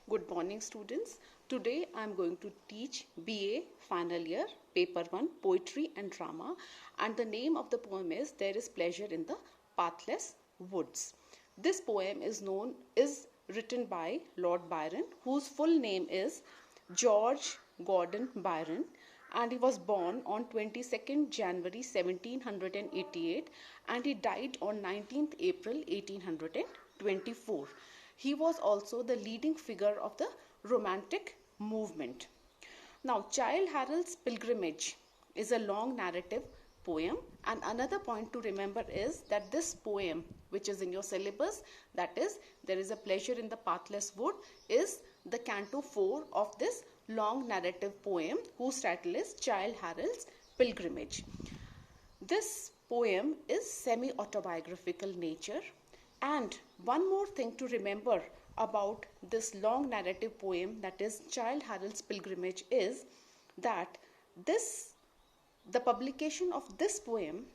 Good morning, students. Today I am going to teach BA final year paper 1 poetry and drama, and the name of the poem is There is Pleasure in the Pathless Woods. This poem is written by Lord Byron, whose full name is George Gordon Byron, and he was born on 22nd January 1788 and he died on 19th April 1824. He was also the leading figure of the Romantic movement. Now, Childe Harold's Pilgrimage is a long narrative poem, and another point to remember is that this poem, which is in your syllabus, that is, There is a Pleasure in the Pathless Wood, is the canto 4 of this long narrative poem, whose title is Childe Harold's Pilgrimage. This poem is semi-autobiographical nature, and one more thing to remember about this long narrative poem, that is Childe Harold's Pilgrimage, is that the publication of this poem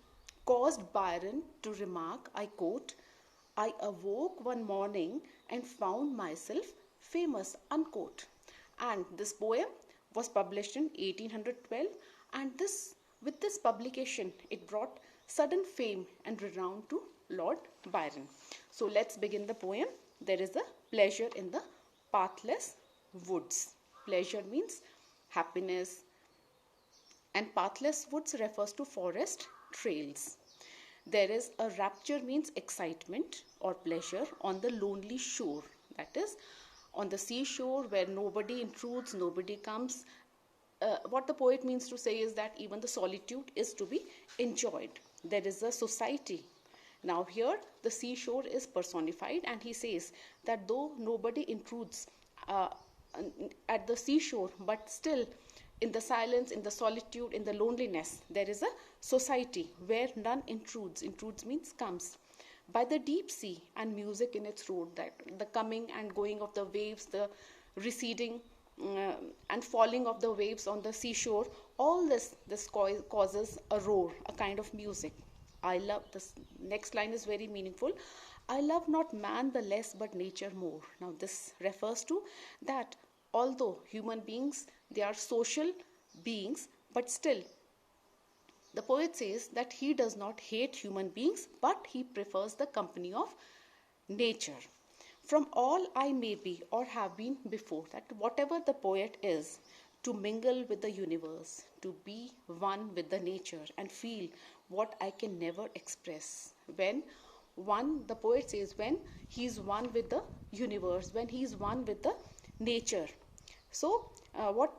caused Byron to remark, I quote, "I awoke one morning and found myself famous," unquote. And this poem was published in 1812, and with this publication it brought sudden fame and renown to Lord Byron. So let's begin the poem. There is a pleasure in the pathless woods. Pleasure means happiness, and pathless woods refers to forest trails. There is a rapture means excitement or pleasure on the lonely shore, that is on the seashore where nobody intrudes, nobody comes. What the poet means to say is that even the solitude is to be enjoyed. There is a society. Now here the seashore is personified, and he says that though nobody intrudes at the seashore, but still in the silence, in the solitude, in the loneliness, there is a society where none intrudes. Intrudes means comes. By the deep sea and music in its road, that the coming and going of the waves, the receding and falling of the waves on the seashore, all this causes a roar, a kind of music. I love this. Next line is very meaningful. I love not man the less, but nature more. Now this refers to that although human beings, they are social beings, but still the poet says that he does not hate human beings, but he prefers the company of nature. From all I may be or have been before, that whatever the poet is, to mingle with the universe, to be one with the nature and feel what I can never express. The poet says, when he is one with the universe, when he is one with the nature. So, what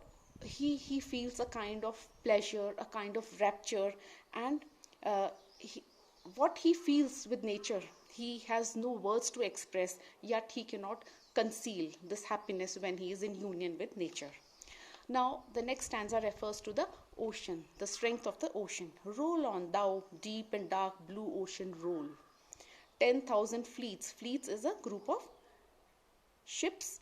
he feels a kind of pleasure, a kind of rapture, and what he feels with nature, he has no words to express, yet he cannot conceal this happiness when he is in union with nature. Now the next stanza refers to the ocean, the strength of the ocean. Roll on, thou deep and dark blue ocean, roll. 10,000 fleets. Fleets is a group of ships.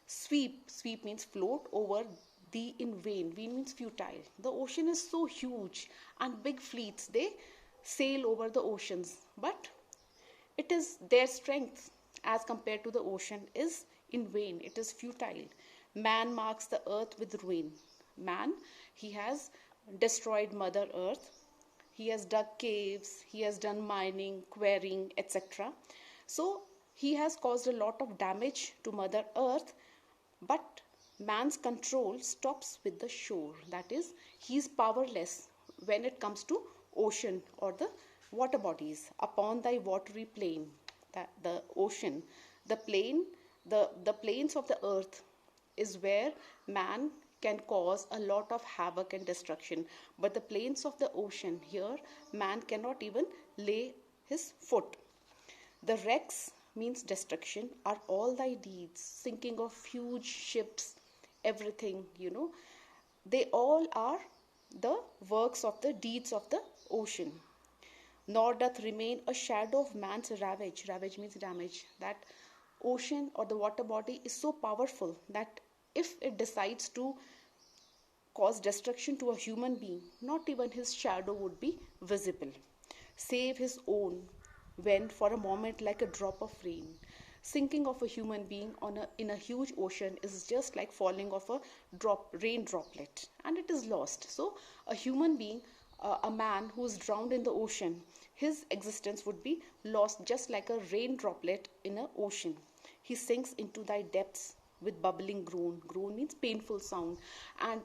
Sweep means float over thee in vain. Vain means futile. The ocean is so huge, and big fleets, they sail over the oceans, but it is their strength as compared to the ocean is in vain. It is futile. Man marks the earth with ruin. Man, he has destroyed Mother Earth. He has dug caves, he has done mining, quarrying, etc. So he has caused a lot of damage to Mother Earth, but man's control stops with the shore. That is, he is powerless when it comes to ocean or the water bodies. Upon thy watery plain, that the ocean, the plains of the earth is where man can cause a lot of havoc and destruction. But the plains of the ocean, here man cannot even lay his foot. The wrecks means destruction are all thy deeds, sinking of huge ships, everything, they all are the works of the deeds of the ocean. Nor doth remain a shadow of man's ravage. Ravage means damage. That ocean or the water body is so powerful that if it decides to cause destruction to a human being, not even his shadow would be visible. Save his own, when for a moment like a drop of rain. Sinking of a human being in a huge ocean is just like falling of a rain droplet, and it is lost. So a human being, a man who is drowned in the ocean, his existence would be lost just like a rain droplet in an ocean. He sinks into thy depths with bubbling groan. Groan means painful sound. And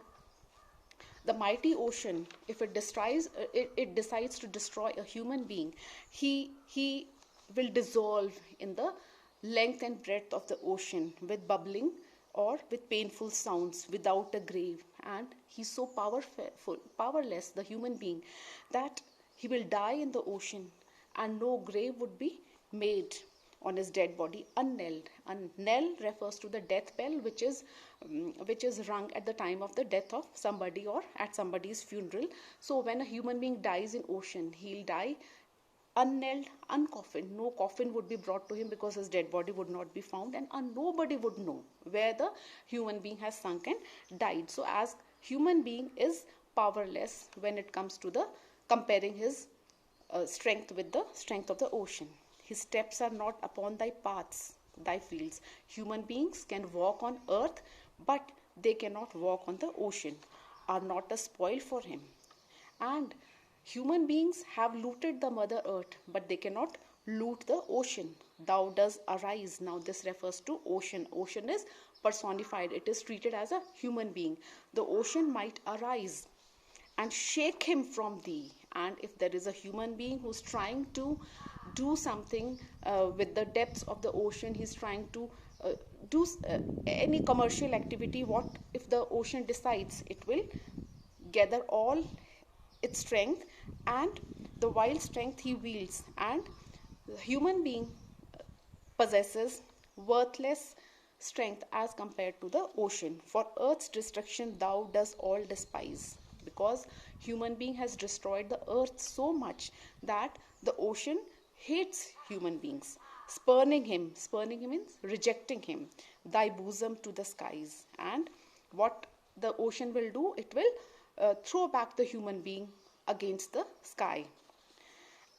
the mighty ocean, if it destroys, it decides to destroy a human being, he will dissolve in the length and breadth of the ocean with bubbling or with painful sounds without a grave. And he's so powerless, the human being, that he will die in the ocean, and no grave would be made on his dead body unknelled. And knell refers to the death bell, which is rung at the time of the death of somebody or at somebody's funeral. So when a human being dies in ocean, he'll die unknelled, uncoffined. No coffin would be brought to him because his dead body would not be found, and nobody would know where the human being has sunk and died. So as human being is powerless when it comes to the comparing his strength with the strength of the ocean. His steps are not upon thy paths, thy fields. Human beings can walk on earth, but they cannot walk on the ocean, are not a spoil for him. And human beings have looted the mother earth, but they cannot loot the ocean. Thou does arise. Now this refers to ocean. Ocean is personified. It is treated as a human being. The ocean might arise and shake him from thee. And if there is a human being who's trying to do something with the depths of the ocean, he's trying to do any commercial activity, what if the ocean decides it will gather all its strength, and the wild strength he wields, and the human being possesses worthless strength as compared to the ocean. For earth's destruction thou does all despise, because human being has destroyed the earth so much that the ocean hates human beings, spurning him means rejecting him, thy bosom to the skies. And what the ocean will do, it will throw back the human being against the sky,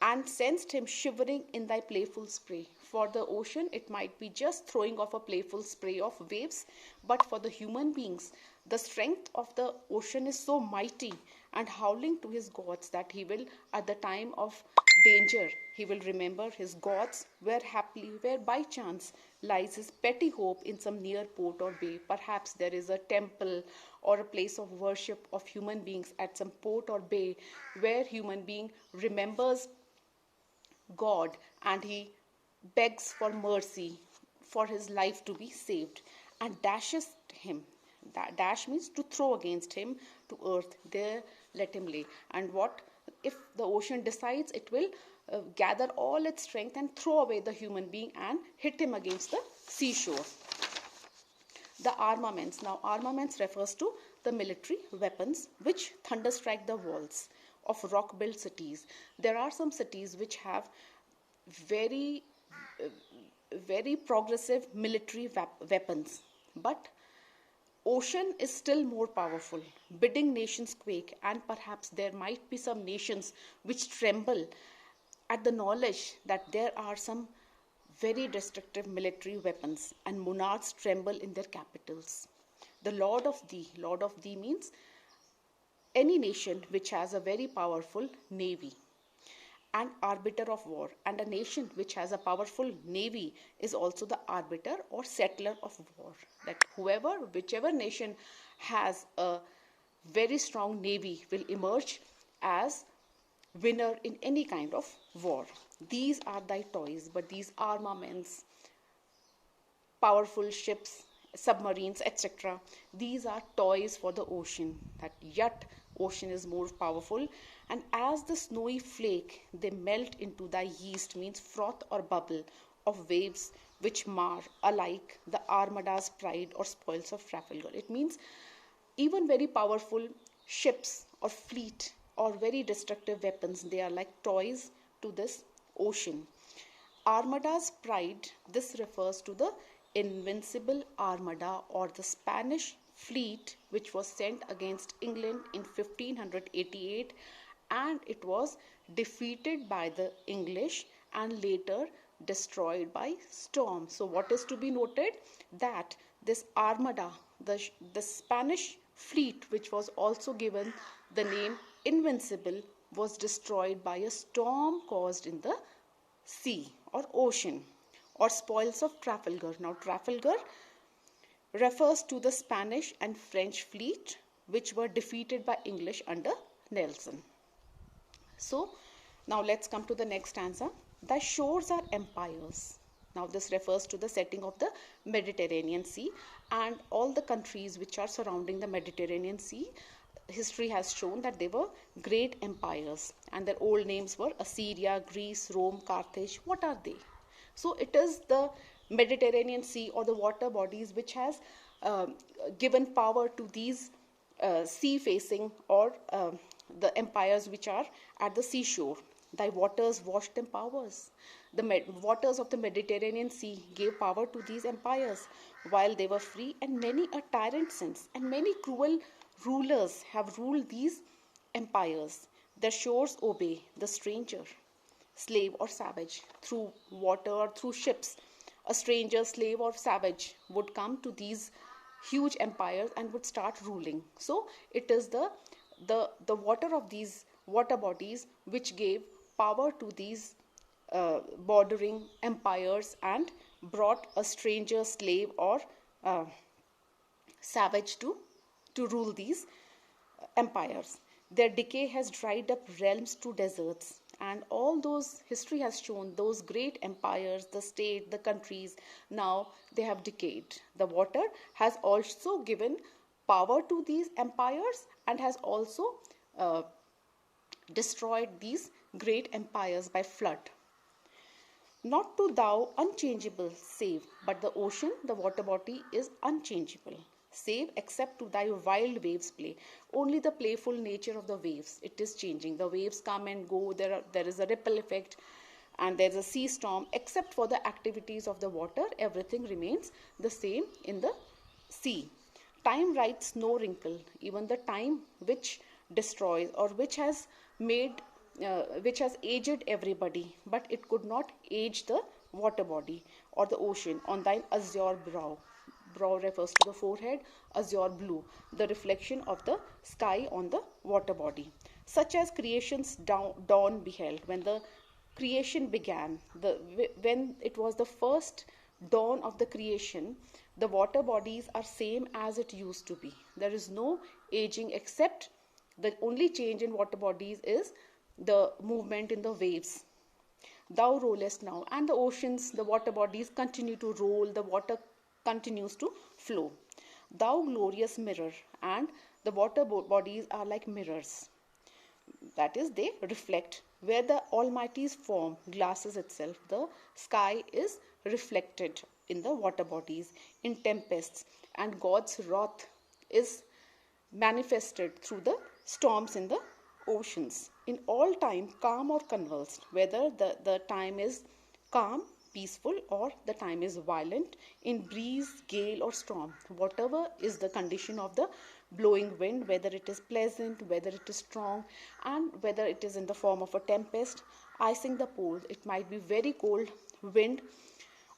and sensed him shivering in thy playful spray. For the ocean, it might be just throwing off a playful spray of waves, but for the human beings, the strength of the ocean is so mighty and howling to his gods that he will, at the time of danger, he will remember his gods, where by chance lies his petty hope in some near port or bay. Perhaps there is a temple or a place of worship of human beings at some port or bay where human being remembers God, and he begs for mercy for his life to be saved, and dashes him. That dash means to throw against him to earth. There let him lay. And what if the ocean decides, it will gather all its strength and throw away the human being and hit him against the seashore. The armaments. Now armaments refers to the military weapons which thunderstrike the walls of rock built cities. There are some cities which have very very progressive military weapons, but ocean is still more powerful, bidding nations quake. And perhaps there might be some nations which tremble at the knowledge that there are some very destructive military weapons, and monarchs tremble in their capitals. The Lord of thee means any nation which has a very powerful navy and arbiter of war, and a nation which has a powerful navy is also the arbiter or settler of war. That whichever nation has a very strong navy will emerge as winner in any kind of war. These are thy toys, but these armaments, powerful ships, submarines, etc., these are toys for the ocean. That yet ocean is more powerful. And as the snowy flake they melt into thy yeast, means froth or bubble of waves which mar alike the armada's pride or spoils of Trafalgar. It means even very powerful ships or fleet or very destructive weapons, they are like toys to this ocean. Armada's pride, this refers to the invincible armada or the Spanish fleet which was sent against England in 1588, and it was defeated by the English and later destroyed by storm. So what is to be noted? That this armada, the Spanish fleet, which was also given the name Invincible, was destroyed by a storm caused in the sea or ocean, or spoils of Trafalgar. Now Trafalgar refers to the Spanish and French fleet which were defeated by English under Nelson. So now let's come to the next stanza. Thy shores are empires. Now this refers to the setting of the Mediterranean Sea and all the countries which are surrounding the Mediterranean Sea. History has shown that they were great empires and their old names were Assyria, Greece, Rome, Carthage. What are they? So it is the Mediterranean Sea or the water bodies which has given power to these sea facing or the empires which are at the seashore. Thy waters washed them powers. The waters of the Mediterranean Sea gave power to these empires while they were free, and many a tyrant since, and many cruel rulers have ruled these empires. Their shores obey the stranger, slave or savage, through water or through ships. A stranger, slave or savage would come to these huge empires and would start ruling. So it is the water of these water bodies which gave power to these bordering empires and brought a stranger, slave or savage to rule these empires. Their decay has dried up realms to deserts, and all those history has shown those great empires, the state, the countries, now they have decayed. The water has also given power to these empires and has also destroyed these great empires by flood. Not to thou unchangeable save, but the ocean, the water body, is unchangeable. Save except to thy wild waves play. Only the playful nature of the waves, it is changing. The waves come and go, there is a ripple effect and there is a sea storm. Except for the activities of the water, everything remains the same in the sea. Time writes no wrinkle, even the time which destroys or which has aged everybody, but it could not age the water body or the ocean on thine azure brow. Brow refers to the forehead, azure blue, the reflection of the sky on the water body. Such as creation's dawn beheld, when the creation began, when it was the first dawn of the creation, the water bodies are same as it used to be. There is no aging, except the only change in water bodies is the movement in the waves. Thou rollest now, and the oceans, the water bodies continue to roll, the water continues to flow. Thou glorious mirror, and the water bodies are like mirrors. That is, they reflect. Where the Almighty's form glasses itself, the sky is reflected in the water bodies, in tempests, and God's wrath is manifested through the storms in the oceans. In all time, calm or convulsed, whether the time is calm, peaceful, or the time is violent, in breeze, gale, or storm, whatever is the condition of the blowing wind, whether it is pleasant, whether it is strong, and whether it is in the form of a tempest, icing the poles, it might be very cold wind,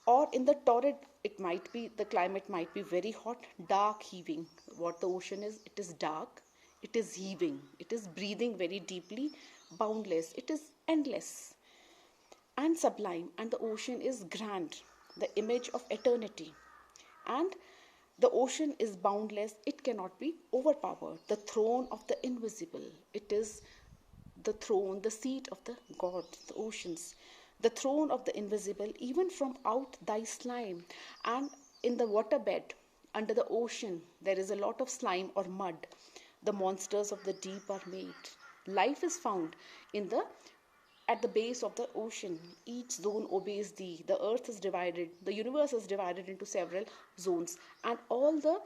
or in the torrid, it might be, the climate might be very hot, dark, heaving. What the ocean is, it is dark, it is heaving, it is breathing very deeply, boundless, it is endless and sublime, and the ocean is grand, the image of eternity. And the ocean is boundless, it cannot be overpowered. The throne of the invisible, it is the throne, the seat of the God, the oceans. The throne of the invisible, even from out thy slime. And in the waterbed, under the ocean, there is a lot of slime or mud. The monsters of the deep are made. Life is found at the base of the ocean. Each zone obeys thee. The earth is divided, the universe is divided into several zones, and all the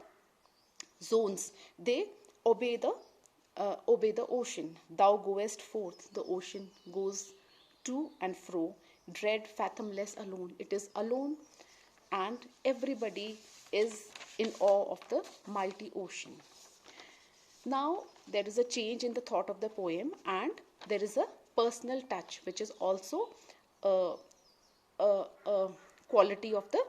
zones, they obey the ocean. Thou goest forth, the ocean goes to and fro, dread, fathomless, alone. It is alone, and everybody is in awe of the mighty ocean. Now there is a change in the thought of the poem, and there is a personal touch which is also quality of the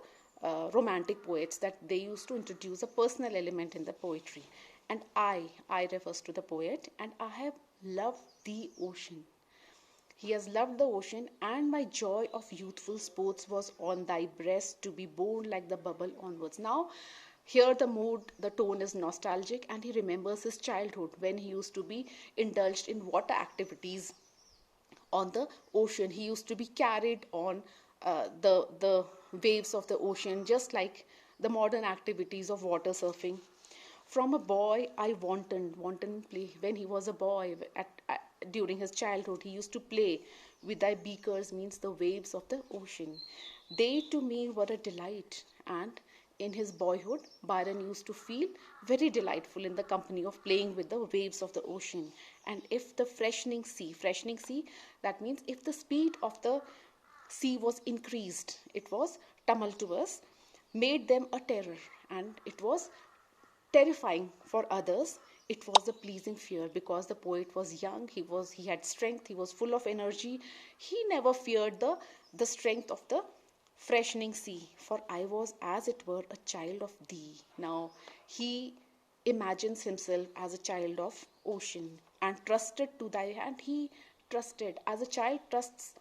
romantic poets, that they used to introduce a personal element in the poetry. And I refers to the poet, and I have loved the ocean. He has loved the ocean, and my joy of youthful sports was on thy breast to be borne like the bubble onwards. Now, here the mood, the tone is nostalgic, and he remembers his childhood when he used to be indulged in water activities on the ocean. He used to be carried on the waves of the ocean, just like the modern activities of water surfing. From a boy, I wanton play. When he was a boy, during his childhood, he used to play with thy beakers, means the waves of the ocean. They to me were a delight, and in his boyhood, Byron used to feel very delightful in the company of playing with the waves of the ocean. And if the freshening sea, that means if the speed of the sea was increased, it was tumultuous, made them a terror, and it was terrifying for others. It was a pleasing fear, because the poet was young, he had strength, he was full of energy. He never feared the strength of the freshening sea, for I was as it were a child of thee. Now he imagines himself as a child of ocean, and trusted to thy hand. He trusted, as a child trusts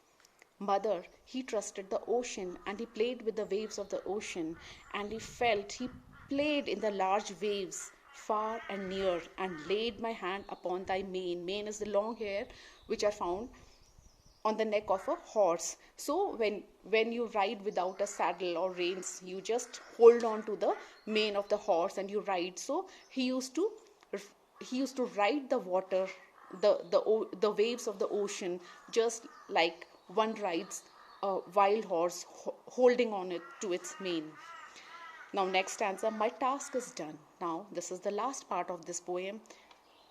mother, he trusted the ocean, and he played with the waves of the ocean, and he played in the large waves far and near, and laid my hand upon thy mane. Mane is the long hair which are found on the neck of a horse. So when you ride without a saddle or reins, you just hold on to the mane of the horse and you ride. So he used to ride the water, the waves of the ocean, just like one rides a wild horse, holding on it to its mane. Now, next stanza, my task is done. Now, this is the last part of this poem.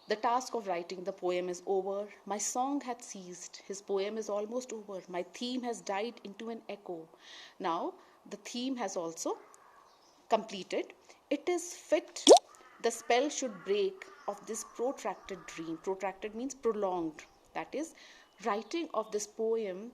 The task of writing the poem is over. My song had ceased. His poem is almost over. My theme has died into an echo. Now, the theme has also completed. It is fit the spell should break of this protracted dream. Protracted means prolonged. That is, writing of this poem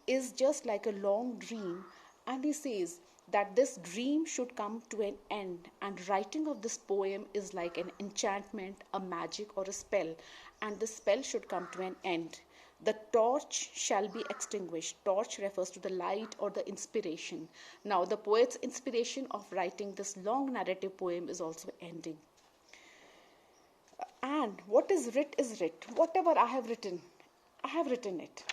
is just like a long dream, and he says that this dream should come to an end, and writing of this poem is like an enchantment, a magic, or a spell, and this spell should come to an end. The torch shall be extinguished. Torch refers to the light or the inspiration. Now, the poet's inspiration of writing this long narrative poem is also ending. And what is writ is writ. Whatever I have written it.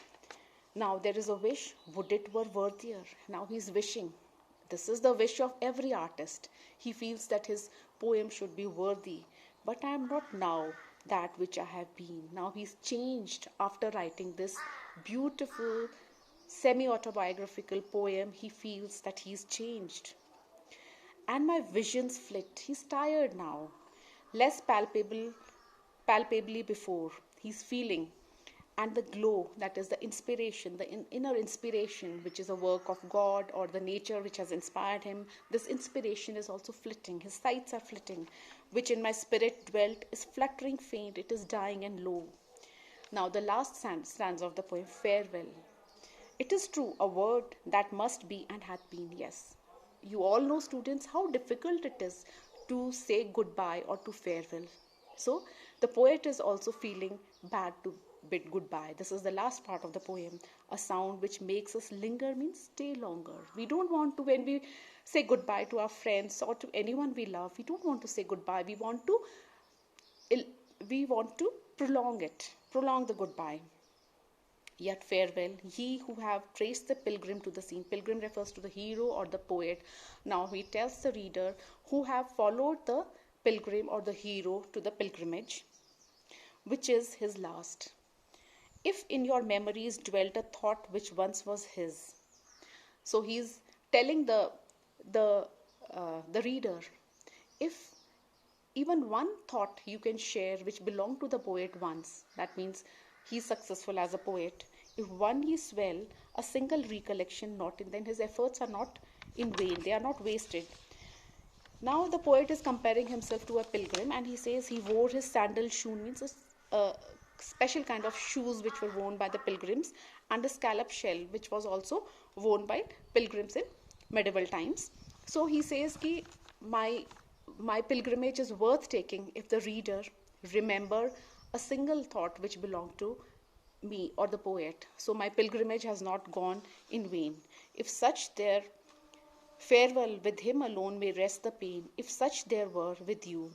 Now there is a wish, would it were worthier. Now he is wishing. This is the wish of every artist. He feels that his poem should be worthy. But I am not now that which I have been. Now he's changed after writing this beautiful semi-autobiographical poem. He feels that he's changed. And my visions flit. He's tired now. Less palpably before. He's feeling. And the glow, that is the inspiration, the inner inspiration, which is a work of God or the nature which has inspired him, this inspiration is also flitting. His sights are flitting, which in my spirit dwelt is fluttering faint, it is dying and low. Now the last stanza of the poem, farewell. It is true, a word that must be and hath been, yes. You all know, students, how difficult it is to say goodbye or to farewell. So the poet is also feeling bad to bid goodbye. This is the last part of the poem. A sound which makes us linger means stay longer. We don't want to, when we say goodbye to our friends or to anyone we love, we don't want to say goodbye. We want to prolong the goodbye. Yet farewell, ye who have traced the pilgrim to the scene. Pilgrim refers to the hero or the poet. Now he tells the reader who have followed the pilgrim or the hero to the pilgrimage, which is his last. If in your memories dwelt a thought which once was his. So he's telling the reader, if even one thought you can share which belonged to the poet once, that means he's successful as a poet. If one he swell, a single recollection not in, then his efforts are not in vain, they are not wasted. Now the poet is comparing himself to a pilgrim, and he says he wore his sandal shoe, means a special kind of shoes which were worn by the pilgrims, and a scallop shell, which was also worn by pilgrims in medieval times. So he says ki my pilgrimage is worth taking if the reader remember a single thought which belonged to me or the poet. So my pilgrimage has not gone in vain. If such there farewell, with him alone may rest the pain. If such there were with you,